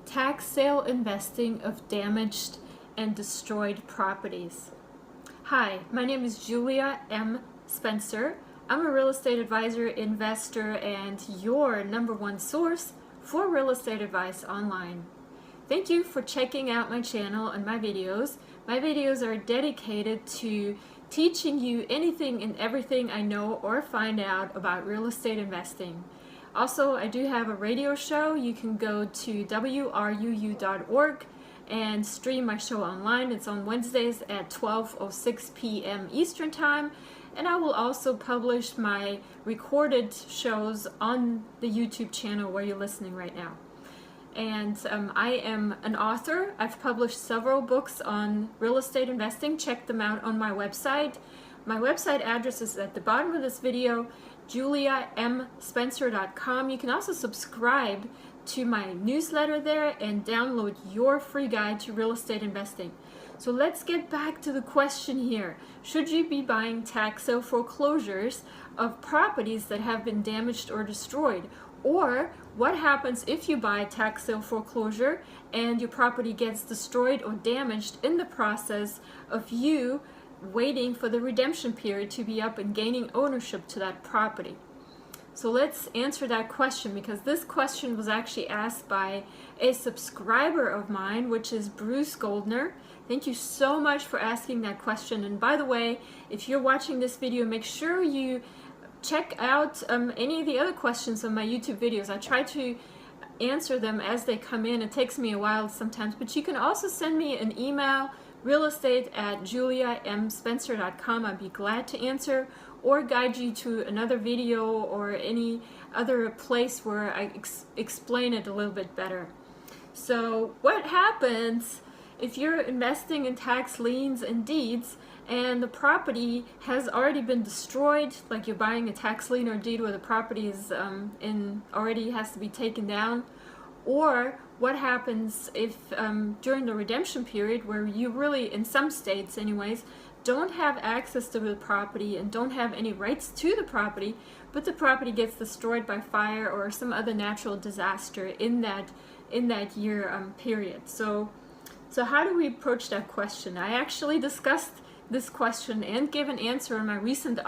tax sale investing of damaged and destroyed properties. Hi, my name is Julia M. Spencer. I'm a real estate advisor, investor, and your #1 source for real estate advice online. Thank you for checking out my channel and my videos. My videos are dedicated to teaching you anything and everything I know or find out about real estate investing. Also, I do have a radio show. You can go to wruu.org and stream my show online. It's on Wednesdays at 12:06 p.m. Eastern Time. And I will also publish my recorded shows on the YouTube channel where you're listening right now. And I am an author. I've published several books on real estate investing. Check them out on my website. My website address is at the bottom of this video, juliamspencer.com. You can also subscribe to my newsletter there and download your free guide to real estate investing. So let's get back to the question here. Should you be buying tax sale foreclosures of properties that have been damaged or destroyed? Or what happens if you buy a tax sale foreclosure and your property gets destroyed or damaged in the process of you waiting for the redemption period to be up and gaining ownership to that property? So let's answer that question, because this question was actually asked by a subscriber of mine, which is Bruce Goldner. Thank you so much for asking that question. And by the way, if you're watching this video, make sure you check out any of the other questions on my YouTube videos. I try to answer them as they come in. It takes me a while sometimes, but you can also send me an email, realestate@juliamspencer.com. I'd be glad to answer or guide you to another video or any other place where I explain it a little bit better. So what happens if you're investing in tax liens and deeds and the property has already been destroyed, like you're buying a tax lien or deed where the property is already has to be taken down? Or what happens if during the redemption period, where you really, in some states anyways, don't have access to the property and don't have any rights to the property, but the property gets destroyed by fire or some other natural disaster in that year period. So how do we approach that question? I actually discussed this question and gave an answer in my recent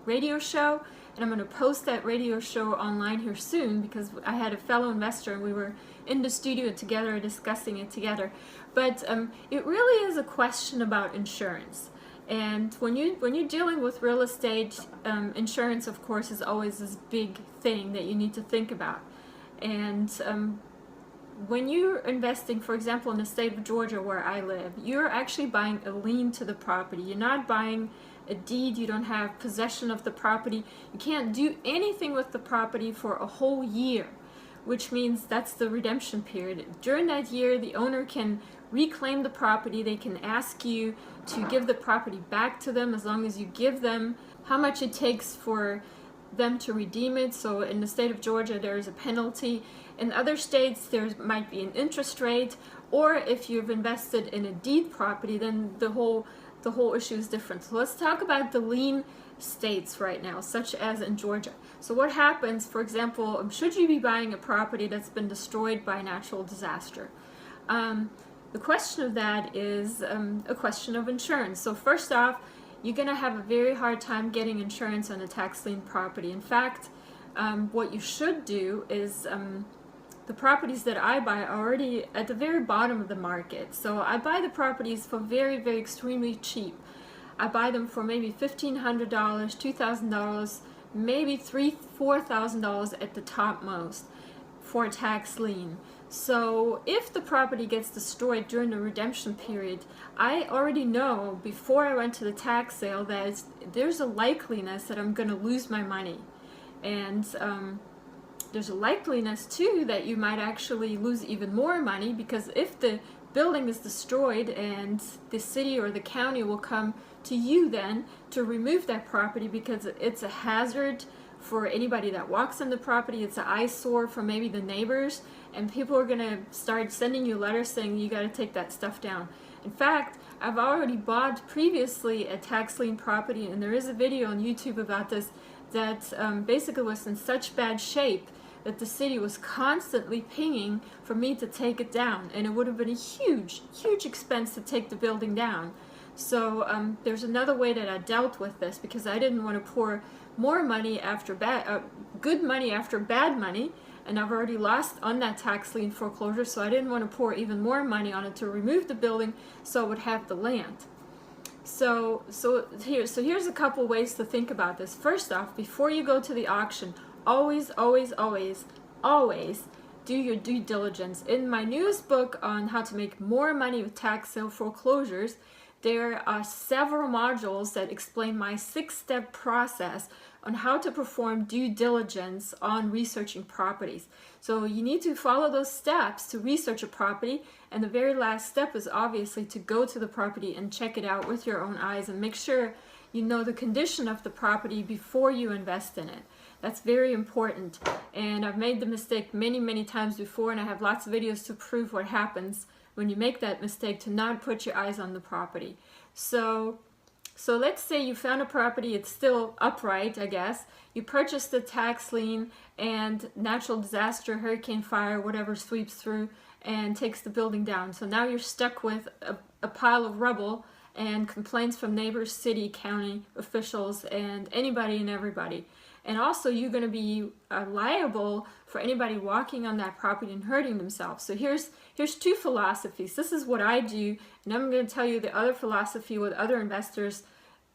radio show, and I'm going to post that radio show online here soon, because I had a fellow investor and we were in the studio together discussing it together. But it really is a question about insurance. And when you're dealing with real estate, insurance, of course, is always this big thing that you need to think about. And when you're investing, for example, in the state of Georgia where I live, you're actually buying a lien to the property. You're not buying a deed. You don't have possession of the property. You can't do anything with the property for a whole year, which means that's the redemption period. During that year, the owner can reclaim the property. They can ask you to give the property back to them as long as you give them how much it takes for them to redeem it. So in the state of Georgia, there is a penalty. In other states, there might be an interest rate, or if you've invested in a deed property, then the whole issue is different. So let's talk about the lien states right now, such as in Georgia. So what happens, for example, should you be buying a property that's been destroyed by a natural disaster? The question of that is a question of insurance. So first off, you're going to have a very hard time getting insurance on a tax lien property. In fact, what you should do is the properties that I buy are already at the very bottom of the market. So I buy the properties for very, very extremely cheap. I buy them for maybe $1,500, $2,000, maybe $3,000, $4,000 at the top most for a tax lien. So if the property gets destroyed during the redemption period, I already know before I went to the tax sale that there's a likeliness that I'm going to lose my money. And there's a likeliness too that you might actually lose even more money, because if the building is destroyed and the city or the county will come to you then to remove that property because it's a hazard for anybody that walks on the property, it's an eyesore for maybe the neighbors, and people are going to start sending you letters saying you got to take that stuff down. In fact, I've already bought previously a tax lien property, and there is a video on YouTube about this that basically was in such bad shape that the city was constantly pinging for me to take it down, and it would have been a huge, huge expense to take the building down. So there's another way that I dealt with this, because I didn't want to pour more money after good money after bad money, and I've already lost on that tax lien foreclosure, so I didn't want to pour even more money on it to remove the building so I would have the land. So here's a couple ways to think about this. First off, before you go to the auction, always do your due diligence. In my newest book on how to make more money with tax sale foreclosures, there are several modules that explain my 6-step process on how to perform due diligence on researching properties. So you need to follow those steps to research a property, and the very last step is obviously to go to the property and check it out with your own eyes and make sure you know the condition of the property before you invest in it. That's very important, and I've made the mistake many times before, and I have lots of videos to prove what happens when you make that mistake, to not put your eyes on the property. So let's say you found a property, it's still upright, I guess. You purchased the tax lien, and natural disaster, hurricane, fire, whatever sweeps through and takes the building down. So now you're stuck with a pile of rubble and complaints from neighbors, city, county officials, and anybody and everybody. And also you're going to be liable for anybody walking on that property and hurting themselves. So here's two philosophies. This is what I do, and I'm going to tell you the other philosophy what other investors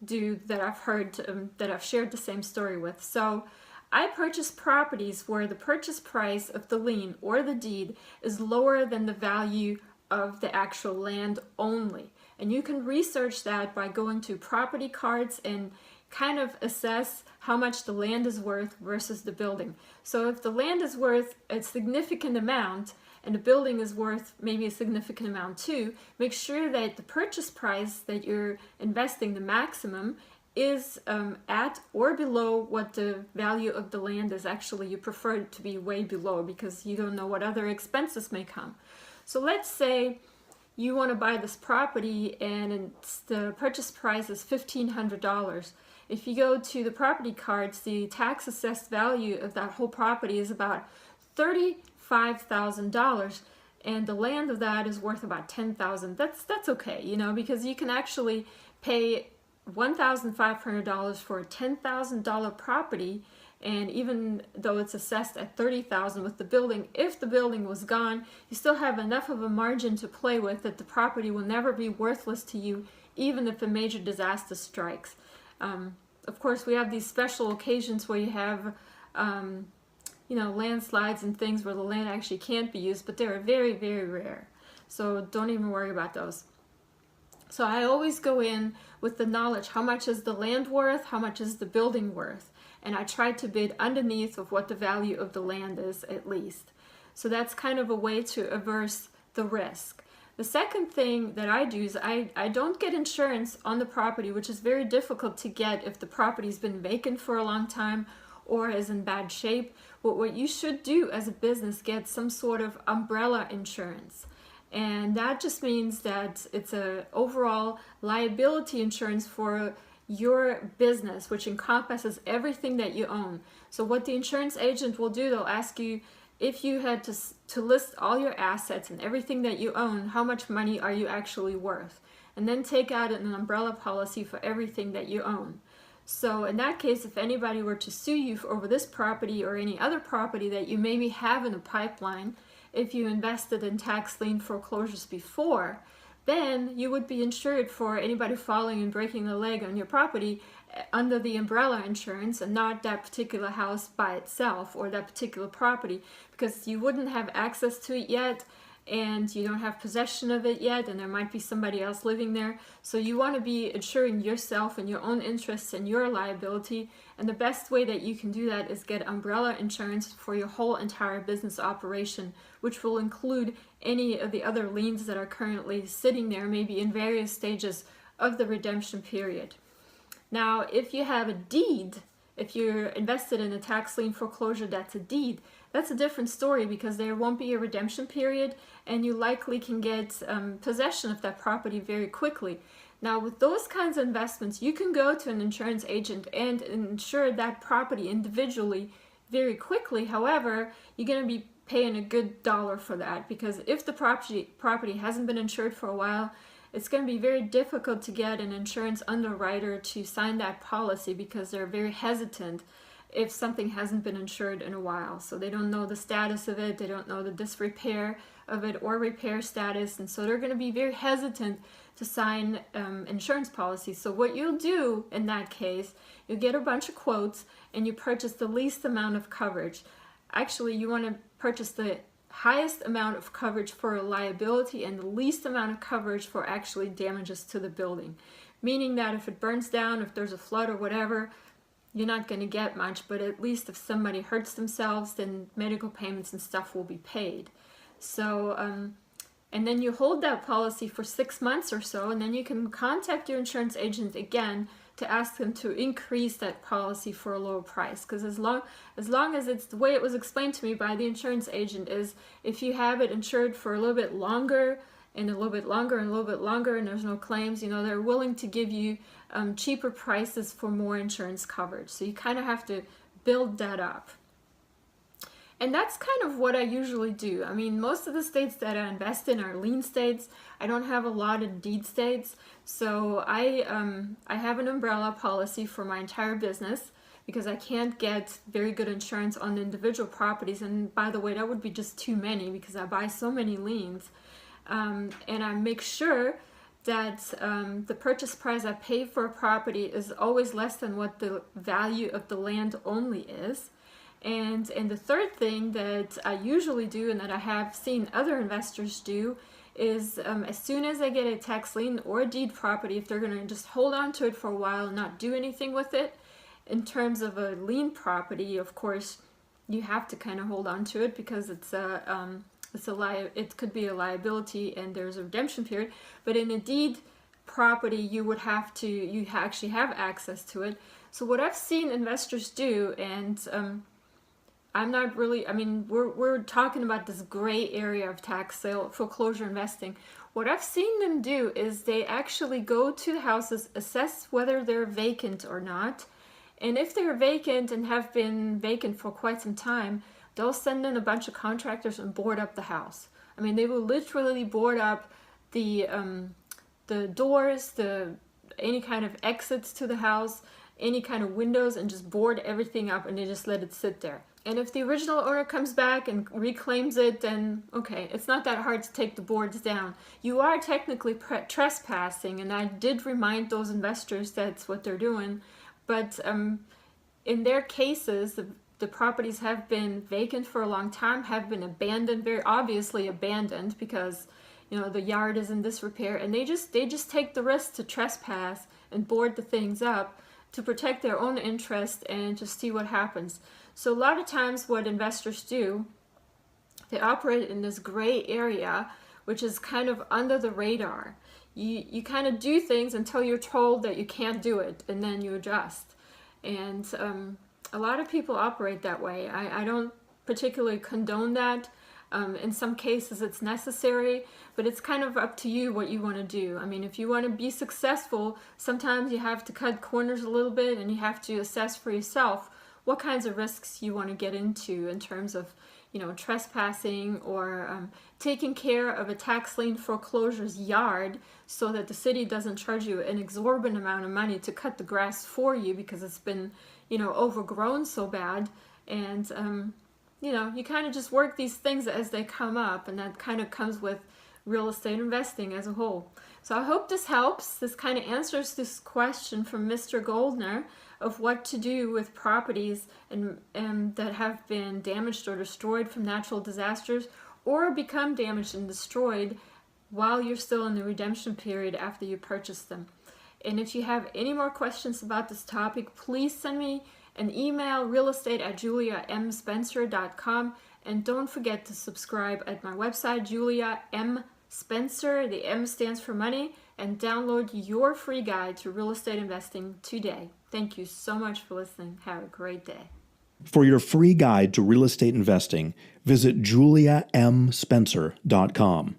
do that I've heard, that I've shared the same story with. So I purchase properties where the purchase price of the lien or the deed is lower than the value of the actual land only. And you can research that by going to property cards and kind of assess how much the land is worth versus the building. So if the land is worth a significant amount and the building is worth maybe a significant amount too, make sure that the purchase price that you're investing, the maximum, is at or below what the value of the land is. Actually, you prefer it to be way below because you don't know what other expenses may come. So let's say you want to buy this property and the purchase price is $1,500. If you go to the property cards, the tax assessed value of that whole property is about $35,000, and the land of that is worth about $10,000. That's okay, you know, because you can actually pay $1,500 for a $10,000 property, and even though it's assessed at $30,000 with the building, if the building was gone, you still have enough of a margin to play with that the property will never be worthless to you, even if a major disaster strikes. Of course, we have these special occasions where you have, you know, landslides and things where the land actually can't be used, but they're very rare. So don't even worry about those. So I always go in with the knowledge, how much is the land worth, how much is the building worth, and I try to bid underneath of what the value of the land is at least. So that's kind of a way to averse the risk. The second thing that I do is I don't get insurance on the property, which is very difficult to get if the property's been vacant for a long time or is in bad shape. But what you should do as a business, get some sort of umbrella insurance. And that just means that it's an overall liability insurance for your business, which encompasses everything that you own. So what the insurance agent will do, they'll ask you, if you had to list all your assets and everything that you own, how much money are you actually worth? And then take out an umbrella policy for everything that you own. So in that case, if anybody were to sue you over this property or any other property that you maybe have in a pipeline, if you invested in tax lien foreclosures before, then you would be insured for anybody falling and breaking a leg on your property under the umbrella insurance, and not that particular house by itself or that particular property, because you wouldn't have access to it yet and you don't have possession of it yet, and there might be somebody else living there. So you want to be insuring yourself and your own interests and your liability, and the best way that you can do that is get umbrella insurance for your whole entire business operation, which will include any of the other liens that are currently sitting there, maybe in various stages of the redemption period. Now, if you have a deed, if you're invested in a tax lien foreclosure that's a deed, that's a different story, because there won't be a redemption period and you likely can get possession of that property very quickly. Now, with those kinds of investments, you can go to an insurance agent and insure that property individually very quickly. However, you're going to be paying a good dollar for that, because if the property hasn't been insured for a while, it's going to be very difficult to get an insurance underwriter to sign that policy, because they're very hesitant if something hasn't been insured in a while. So they don't know the status of it, they don't know the disrepair of it or repair status, and so they're going to be very hesitant to sign insurance policies. So what you'll do in that case, you'll get a bunch of quotes and you purchase the least amount of coverage. Actually, you want to purchase the highest amount of coverage for liability and the least amount of coverage for actually damages to the building. Meaning that if it burns down, if there's a flood or whatever, you're not going to get much, but at least if somebody hurts themselves, then medical payments and stuff will be paid. So, and then you hold that policy for 6 months or so, and then you can contact your insurance agent again to ask them to increase that policy for a lower price. Because as long as it's the way it was explained to me by the insurance agent, is if you have it insured for a little bit longer and a little bit longer and a little bit longer and there's no claims, they're willing to give you cheaper prices for more insurance coverage. So you kind of have to build that up. And that's kind of what I usually do. I mean, most of the states that I invest in are lien states. I don't have a lot of deed states. So I have an umbrella policy for my entire business, because I can't get very good insurance on individual properties. And by the way, that would be just too many, because I buy so many liens. And I make sure that the purchase price I pay for a property is always less than what the value of the land only is. And the third thing that I usually do, and that I have seen other investors do, is as soon as I get a tax lien or a deed property, if they're going to just hold on to it for a while and not do anything with it, in terms of a lien property, of course, you have to kind of hold on to it, because it could be a liability and there's a redemption period. But in a deed property, you actually have access to it. So what I've seen investors do, and I'm not really, we're talking about this gray area of tax sale, foreclosure investing. What I've seen them do is they actually go to the houses, assess whether they're vacant or not. And if they're vacant and have been vacant for quite some time, they'll send in a bunch of contractors and board up the house. I mean, they will literally board up the doors, any kind of exits to the house, any kind of windows, and just board everything up, and they just let it sit there. And if the original owner comes back and reclaims it, then okay, it's not that hard to take the boards down. You are technically trespassing, and I did remind those investors that's what they're doing. But in their cases, the properties have been vacant for a long time, have been abandoned, very obviously abandoned, because the yard is in disrepair, and they just take the risk to trespass and board the things up to protect their own interest and just see what happens. So a lot of times what investors do, they operate in this gray area, which is kind of under the radar. You kind of do things until you're told that you can't do it, and then you adjust. And a lot of people operate that way. I don't particularly condone that. In some cases it's necessary, but it's kind of up to you what you want to do. I mean, if you want to be successful, sometimes you have to cut corners a little bit, and you have to assess for yourself what kinds of risks you want to get into in terms of, trespassing or taking care of a tax lien foreclosure's yard, so that the city doesn't charge you an exorbitant amount of money to cut the grass for you because it's been, overgrown so bad. And you kind of just work these things as they come up, and that kind of comes with real estate investing as a whole. So I hope this helps. This kind of answers this question from Mr. Goldner of what to do with properties and that have been damaged or destroyed from natural disasters, or become damaged and destroyed while you're still in the redemption period after you purchase them. And if you have any more questions about this topic, please send me an email, realestate@juliamspencer.com, and don't forget to subscribe at my website, Julia M. Spencer, the M stands for money, and download your free guide to real estate investing today. Thank you so much for listening. Have a great day. For your free guide to real estate investing, visit juliamspencer.com.